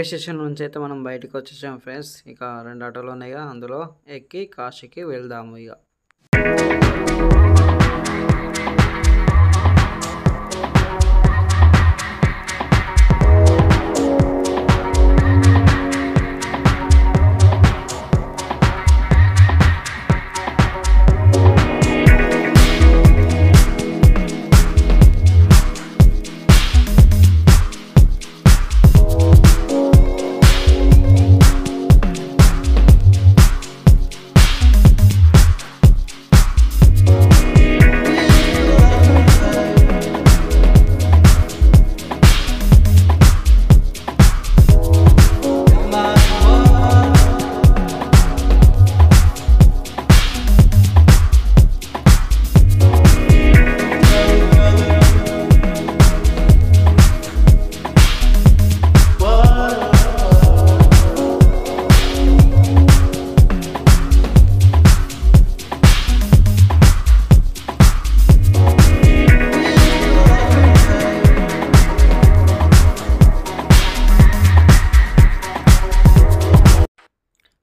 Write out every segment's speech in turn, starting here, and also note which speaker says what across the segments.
Speaker 1: Station నుంచి అయితే మనం బయటకు వచ్చేసాం ఫ్రెండ్స్. ఇక 2 ఆటోలు ఉన్నాయిగా, అందులో ఎక్కి కాశీకి వెళ్దాము ఇక.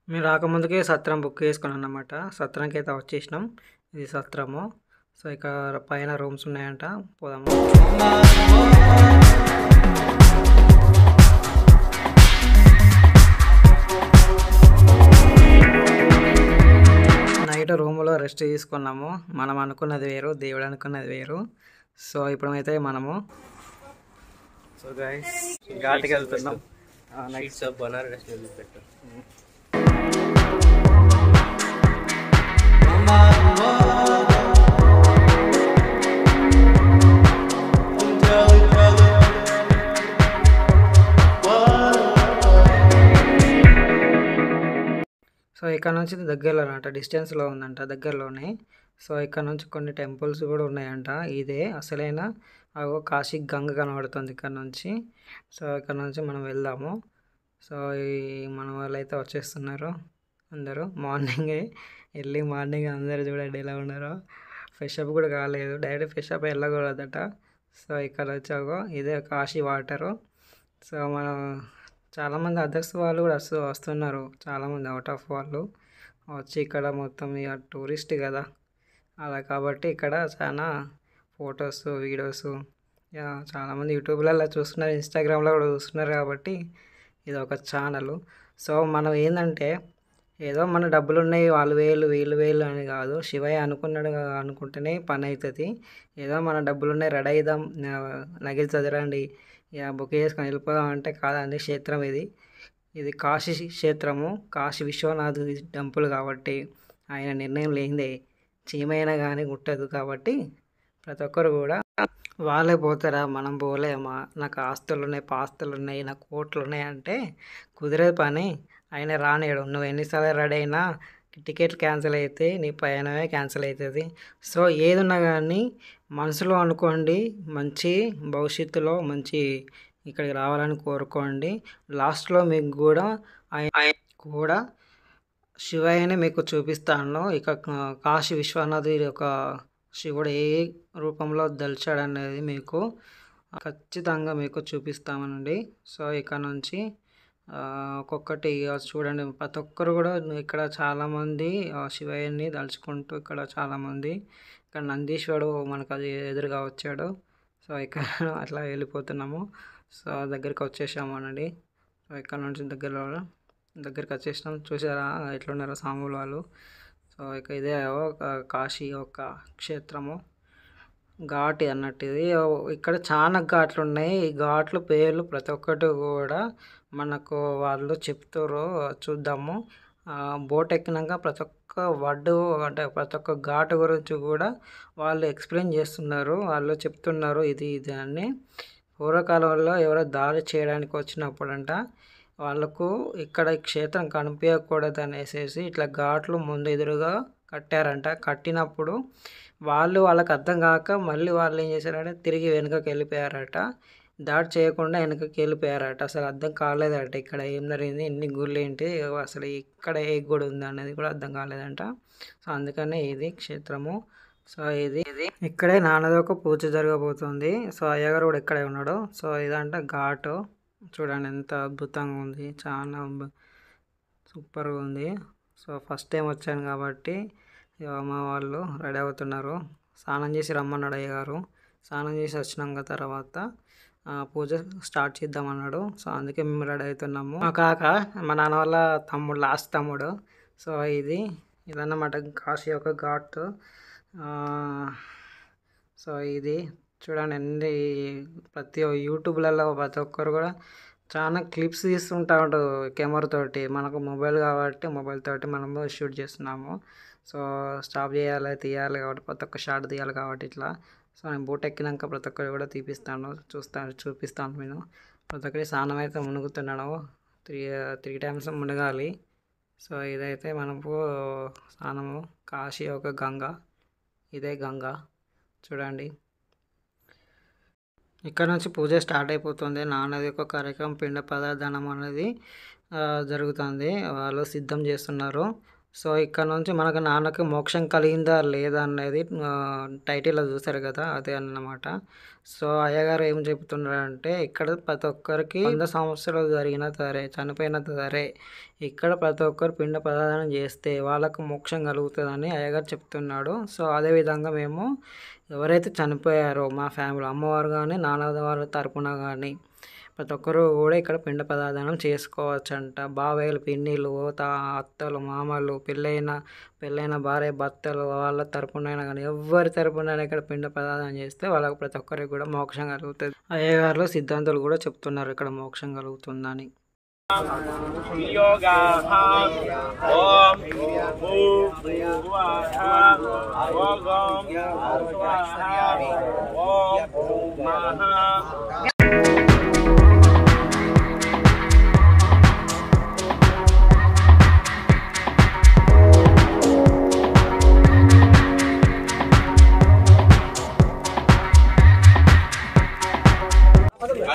Speaker 1: మేము రాకముందుకే సత్రం బుక్ చేసుకున్నాం అన్నమాట. సత్రానికి అయితే వచ్చేసినాం. ఇది సత్రము. సో ఇక పైన రూమ్స్ ఉన్నాయంట, పోదాము. నైట్ రూమ్లో రెస్ట్ తీసుకున్నాము. మనం అనుకున్నది వేరు, దేవుడు అనుకున్నది వేరు. సో ఇప్పుడైతే మనము గైస్ ఘాట్కి వెళ్తున్నాం. సో ఇక్కడ నుంచి దగ్గరలో అంట, డిస్టెన్స్లో ఉందంట, దగ్గరలోనే. సో ఇక్కడ నుంచి కొన్ని టెంపుల్స్ కూడా ఉన్నాయంట. ఇదే అసలైన కాశీ గంగ కనబడుతుంది ఇక్కడ నుంచి. సో ఇక్కడ నుంచి మనం వెళ్దాము. సో మన వాళ్ళు అయితే వచ్చేస్తున్నారు అందరూ. మార్నింగే ఎర్లీ మార్నింగ్ అందరూ చూడండి ఎలా ఉన్నారో. ఫ్రెష్ అప్ కూడా కాలేదు, డైరెక్ట్ ఫ్రెష్ అప్ వెళ్ళకూడదట. సో ఇక్కడ వచ్చాకో ఇదే కాశీ వాటరు. సో మనం చాలామంది అదర్స్ వాళ్ళు కూడా వస్తున్నారు, చాలామంది అవుట్ ఆఫ్ వాళ్ళు వచ్చి ఇక్కడ మొత్తం ఇక టూరిస్ట్ కదా అలా, కాబట్టి ఇక్కడ చాలా ఫొటోస్ వీడియోస్ చాలామంది యూట్యూబ్లలో చూస్తున్నారు, ఇన్స్టాగ్రామ్లో కూడా చూస్తున్నారు. కాబట్టి ఇది ఒక ఛానల్. సో మనం ఏంటంటే ఏదో మన డబ్బులు ఉన్నాయి వాళ్ళు వేలు వీళ్ళు వేలు అని కాదు, శివయ్య అనుకున్నాడు అనుకుంటేనే పని అవుతుంది. ఏదో మన డబ్బులు ఉన్నాయి రెడీ అవుదాం, నగిలి చదరండి, ఇక బుక్ చేసుకొని వెళ్ళిపోదాం అంటే కాదండి. క్షేత్రం ఇది కాశీ క్షేత్రము, కాశీ విశ్వనాథుడి టెంపుల్ కాబట్టి ఆయన నిర్ణయం లేనిదే చీమైనా కానీ గుట్టదు. కాబట్టి ప్రతి ఒక్కరు కూడా వాళ్ళే పోతారా, మనం పోలేమా, నాకు ఆస్తులు ఉన్నాయి పాస్తులు ఉన్నాయి నాకు కోట్లు ఉన్నాయి అంటే కుదిరే పని. ఆయన రానేడు, నువ్వు ఎన్నిసార్లు రెడీ అయినా టికెట్లు క్యాన్సిల్ అయితే నీ ప్రయాణమే క్యాన్సిల్ అవుతుంది. సో ఏదున్నా కానీ మనసులో అనుకోండి, మంచి భవిష్యత్తులో మంచి ఇక్కడికి రావాలని కోరుకోండి. లాస్ట్లో మీకు కూడా కూడా శివయ్యని మీకు చూపిస్తాను. ఇక కాశీ విశ్వనాథుడి యొక్క శివుడు ఏ రూపంలో దలిచాడనేది మీకు ఖచ్చితంగా మీకు చూపిస్తామనండి. సో ఇక్కడ నుంచి ఒక్కొక్కటి చూడండి. ప్రతి ఒక్కరు కూడా ఇక్కడ చాలామంది శివయ్యని దలుచుకుంటూ ఇక్కడ చాలామంది, ఇక్కడ నందీశ్వరుడు మనకు అది ఎదురుగా వచ్చాడు. సో ఇక్కడ అట్లా వెళ్ళిపోతున్నాము. సో దగ్గరికి వచ్చేసాము అనండి. సో ఇక్కడ నుంచి దగ్గరికి వచ్చేసినాం. చూసారా ఎట్లున్నారో సాములు వాళ్ళు. సో ఇక ఇదే కాశీ యొక్క క్షేత్రము, ఘాటి అన్నట్టు ఇది. ఇక్కడ చాలా ఘాట్లు ఉన్నాయి. ఈ ఘాట్ల పేర్లు ప్రతి ఒక్కటి కూడా మనకు వాళ్ళు చెప్తారు, చూద్దాము. బోట్ ఎక్కినాక ప్రతి ఒక్క వడ్డు అంటే ప్రతి ఒక్క ఘాటు గురించి కూడా వాళ్ళు ఎక్స్ప్లెయిన్ చేస్తున్నారు, వాళ్ళు చెప్తున్నారు ఇది అని. పూర్వకాలంలో ఎవరో దాడి చేయడానికి వచ్చినప్పుడంట వాళ్ళకు ఇక్కడ క్షేత్రం కనిపించకూడదు అనేసి ఇట్లా ఘాట్లు ముందు ఎదురుగా కట్టారంట. కట్టినప్పుడు వాళ్ళకి అర్థం కాక మళ్ళీ వాళ్ళు ఏం చేశారంటే తిరిగి వెనుకకి వెళ్ళిపోయారట. దాడి చేయకుండా వెనకకి వెళ్ళిపోయారట. అసలు అర్థం కాలేదట ఇక్కడ ఏం జరిగింది, ఎన్ని గుళ్ళు ఏంటి, అసలు ఇక్కడ ఏ గుడి ఉంది అనేది కూడా అర్థం కాలేదంట. సో అందుకనే ఇది క్షేత్రము. సో ఇది ఇక్కడే నాన్నదొక పూజ జరగబోతుంది. సో అయ్యగారు కూడా ఇక్కడే ఉన్నాడు. సో ఇదంటే ఘాటు చూడండి ఎంత అద్భుతంగా ఉంది, చాలా సూపర్గా ఉంది. సో ఫస్ట్ టైం వచ్చాను కాబట్టి మా వాళ్ళు రెడీ అవుతున్నారు. స్నానం చేసి రమ్మన్నాడు అయ్యగారు. స్నానం చేసి వచ్చినాక తర్వాత పూజ స్టార్ట్ చేద్దామన్నాడు. సో అందుకే మేము రెడీ అవుతున్నాము. మా కాక మా నాన్న వాళ్ళ తమ్ముడు, లాస్ట్ తమ్ముడు. సో ఇదన్నమాట కాశీ యొక్క ఘాట్. సో ఇది చూడండి, ఎన్ని ప్రతి యూట్యూబ్లలో ప్రతి ఒక్కరు కూడా చాలా క్లిప్స్ తీస్తుంటా ఉంటారు కెమెరా తోటి. మనకు మొబైల్ కాబట్టి మొబైల్ తోటి మనము షూట్ చేస్తున్నాము. సో స్టాప్ చేయాలి, తీయాలి కాబట్టి ప్రతి ఒక్క షాట్ తీయాలి కాబట్టి ఇట్లా. సో నేను బోట్ ఎక్కినాక ప్రతి ఒక్కరు కూడా చూపిస్తాను నేను. ప్రతి ఒక్కరి స్నానం అయితే మునుగుతున్నాను. త్రీ టైమ్స్ మునగాలి. సో ఇదైతే మనకు స్నానము కాశీ యొక్క గంగ. ఇదే గంగ చూడండి. ఇక్కడ నుంచి పూజ స్టార్ట్ అయిపోతుంది. నాన్నది ఒక కార్యక్రమం పిండ పదార్థనం అనేది జరుగుతుంది. వాళ్ళు సిద్ధం చేస్తున్నారు. సో ఇక్కడ నుంచి మనకు నాన్నకి మోక్షం కలిగిందా లేదా అనేది టైటిల్లో చూసారు కదా, అదే అన్నమాట. సో అయ్యగారు ఏం చెప్తున్నారంటే, ఇక్కడ ప్రతి ఒక్కరికి 100 సంవత్సరాలు జరిగినా సరే, చనిపోయినా సరే, ఇక్కడ ప్రతి ఒక్కరు పిండ ప్రదానం చేస్తే వాళ్ళకు మోక్షం కలుగుతుందని అయ్యగారు చెప్తున్నాడు. సో అదేవిధంగా మేము ఎవరైతే చనిపోయారో మా ఫ్యామిలీ, అమ్మవారు కానీ నాన్నవారి తరపున కానీ ప్రతి ఒక్కరు కూడా ఇక్కడ పిండ ప్రదానం చేసుకోవచ్చంట. బాబాయిలు, పిన్నిలు, అత్తలు, మామలు, పెళ్ళైన భార్య భర్తలు వాళ్ళ తరపునైనా కానీ ఎవరి తరపునైనా ఇక్కడ పిండ ప్రదానం చేస్తే వాళ్ళకి ప్రతి ఒక్కరికి కూడా మోక్షం కలుగుతుంది. అయ్యగారులు సిద్ధాంతాలు కూడా చెప్తున్నారు ఇక్కడ మోక్షం కలుగుతుందని.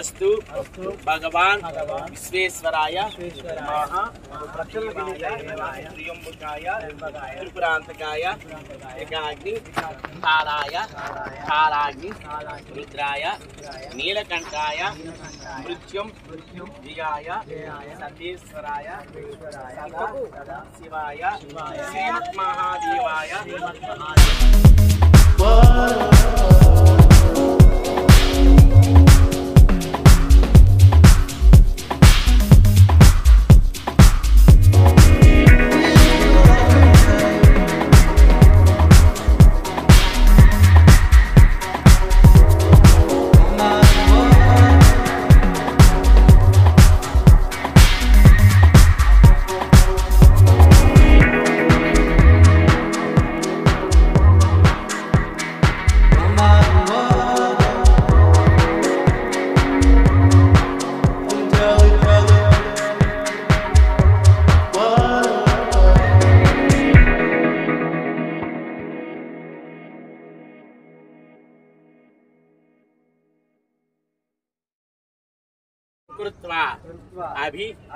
Speaker 2: अस्तु भगवान विश्वेश्वराय त्र्यंबकाय त्रिपुरांतकाय एकाग्नि कालाग्नि रुद्राय नीलकंठाय मृत्युंजयाय सर्वेश्वराय शिवाय श्रीमन्महादेवाय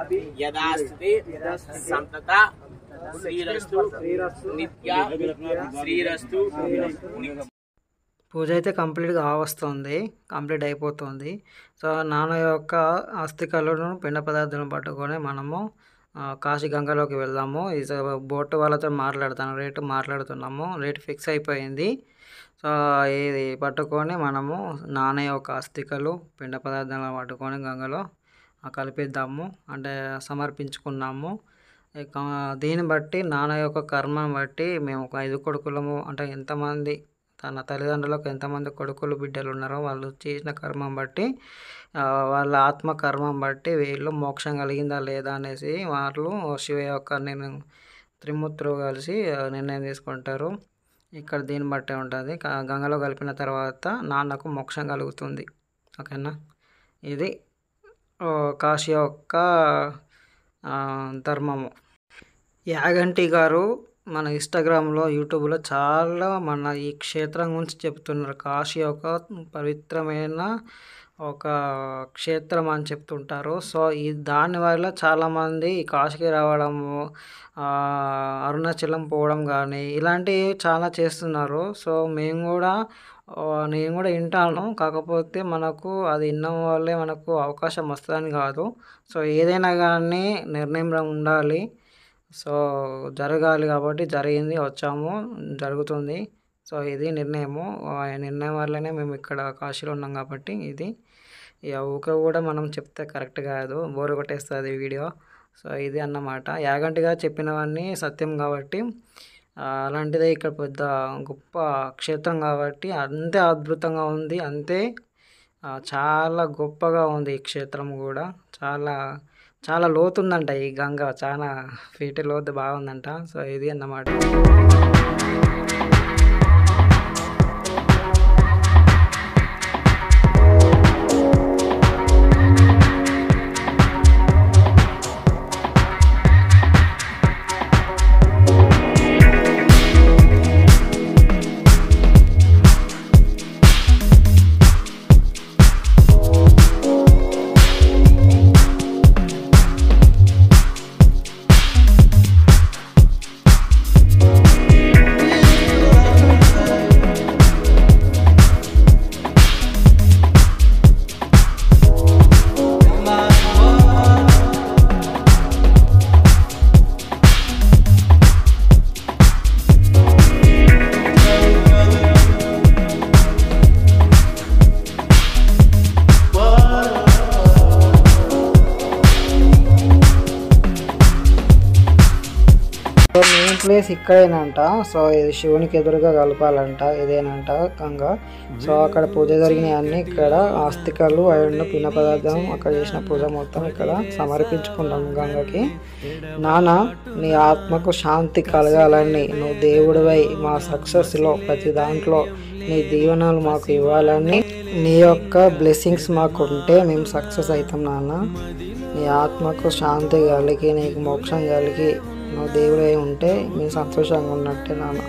Speaker 2: अभी यदास्ते संतता श्रीरस्तु नित्या श्रीरस्तु.
Speaker 1: పూజ అయితే కంప్లీట్గా కంప్లీట్ అయిపోతుంది. సో నాన్న యొక్క అస్థికలను పిండ పదార్థాలను పట్టుకొని మనము కాశీ గంగలోకి వెళ్దాము. ఈ బోట్ వాళ్ళతో మాట్లాడుతున్నాము. రేటు ఫిక్స్ అయిపోయింది. సో ఇది పట్టుకొని మనము నాన్న యొక్క అస్థికలు పిండ పదార్థాలను పట్టుకొని గంగలో కలిపిద్దాము, అంటే సమర్పించుకున్నాము. దీన్ని బట్టి నాన్న యొక్క కర్మను బట్టి మేము ఒక 5 కొడుకులము, అంటే ఎంతమంది తన తల్లిదండ్రులకు ఎంతమంది కొడుకులు బిడ్డలు ఉన్నారో వాళ్ళు చేసిన కర్మం బట్టి, వాళ్ళ ఆత్మ కర్మం బట్టి వీళ్ళు మోక్షం కలిగిందా లేదా అనేసి వాళ్ళు శివ యొక్క త్రిమూర్తులు కలిసి నిర్ణయం తీసుకుంటారు. ఇక్కడ దీన్ని బట్టే ఉంటుంది. గంగలో కలిపిన తర్వాత నాన్నకు మోక్షం కలుగుతుంది. ఓకేనా, ఇది కాశీ యొక్క ధర్మము. యాగంటి గారు మన ఇన్స్టాగ్రామ్లో యూట్యూబ్లో చాలా మన ఈ క్షేత్రం గురించి చెప్తున్నారు. కాశీ ఒక పవిత్రమైన ఒక క్షేత్రం అని చెప్తుంటారు. సో దానివల్ల చాలామంది ఈ కాశీకి రావడము, అరుణాచలం పోవడం కానీ ఇలాంటివి చాలా చేస్తున్నారు. సో నేను కూడా వింటాను. కాకపోతే మనకు అది వినడం వల్లే మనకు అవకాశం వస్తుందని కాదు. సో ఏదైనా కానీ నిర్ణయం ఉండాలి. సో జరగాలి కాబట్టి జరిగింది, వచ్చాము, జరుగుతుంది. సో ఇది నిర్ణయము. నిర్ణయం వల్లనే మేము ఇక్కడ కాశీలో ఉన్నాం కాబట్టి ఇది ఊకే కూడా మనం చెప్తే కరెక్ట్ కాదు, బోరు కొట్టేస్తుంది వీడియో. సో ఇది అన్నమాట. యాగంటిగా చెప్పినవన్నీ సత్యం కాబట్టి అలాంటిదే ఇక్కడ పెద్ద గొప్ప క్షేత్రం కాబట్టి అంతే అద్భుతంగా ఉంది, అంతే చాలా గొప్పగా ఉంది. ఈ క్షేత్రం కూడా చాలా చాలా లోతుందంట. ఈ గంగ చాలా ఫీట్ లోతు బాగుందంట. సో ఇది అన్నమాట. సో మెయిన్ ప్లేస్ ఇక్కడేనంట. సో ఇది శివునికి ఎదురుగా కలపాలంట, ఇదేనంట గంగ. సో అక్కడ పూజ జరిగినాయి అన్నీ ఇక్కడ ఆస్తికలు అండ్ పిండ పదార్థం అక్కడ చేసిన పూజ మొత్తం ఇక్కడ సమర్పించుకుంటాం గంగకి. నాన్న, నీ ఆత్మకు శాంతి కలగాలని, నువ్వు దేవుడివై మా సక్సెస్లో ప్రతి దాంట్లో నీ దీవెనలు మాకు ఇవ్వాలని, నీ యొక్క బ్లెస్సింగ్స్ మాకు ఉంటే మేము సక్సెస్ అవుతాం నాన్న. నీ ఆత్మకు శాంతి కలిగి, నీకు మోక్షం కలిగి నువ్వు దేవుడే ఉంటే మేము సంతోషంగా ఉన్నట్టే నాన్న.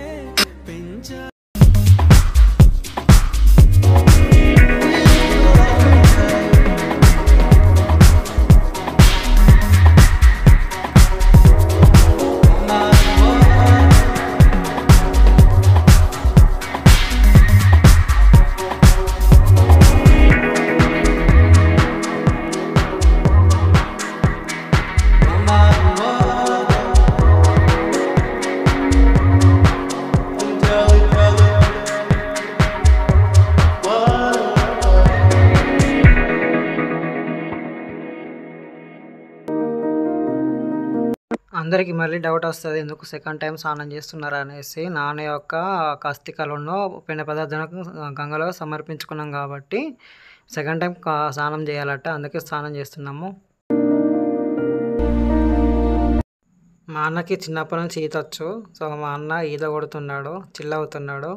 Speaker 1: అందరికీ మళ్ళీ డౌట్ వస్తుంది, ఎందుకు సెకండ్ టైం స్నానం చేస్తున్నారు అనేసి. నాన్న యొక్క అస్థికలను పిండ పదార్థాలకు గంగలో సమర్పించుకున్నాం కాబట్టి సెకండ్ టైం స్నానం చేయాలట, అందుకే స్నానం చేస్తున్నాము. మా అన్నకి చిన్నప్పటి నుంచి ఈత వచ్చు. సో మా అన్న ఈత కొడుతున్నాడు, చిల్ అవుతున్నాడు.